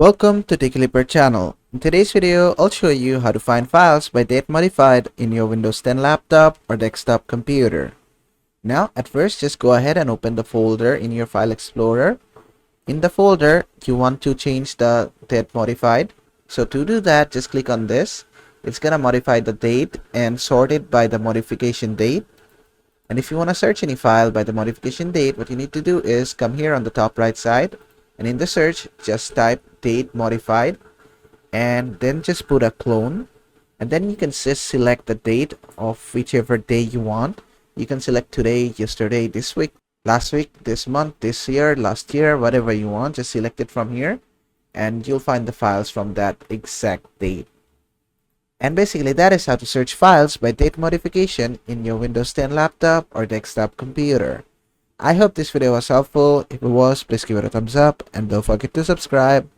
Welcome to TechClipper channel. In today's video, I'll show you how to find files by date modified in your Windows 10 laptop or desktop computer. Now, at first, just go ahead and open the folder in your file explorer. In the folder, you want to change the date modified. So to do that, just click on this. It's gonna modify the date and sort it by the modification date. And if you want to search any file by the modification date, what you need to do is come here on the top right side, and in the search just type date modified and then just put a clone, and then you can just select the date of whichever day you want. You can select today, yesterday, this week, last week, this month, this year, last year, whatever you want. Just select it from here and you'll find the files from that exact date. And basically that is how to search files by date modification in your Windows 10 laptop or desktop computer. I hope this video was helpful. If it was, please give it a thumbs up and don't forget to subscribe.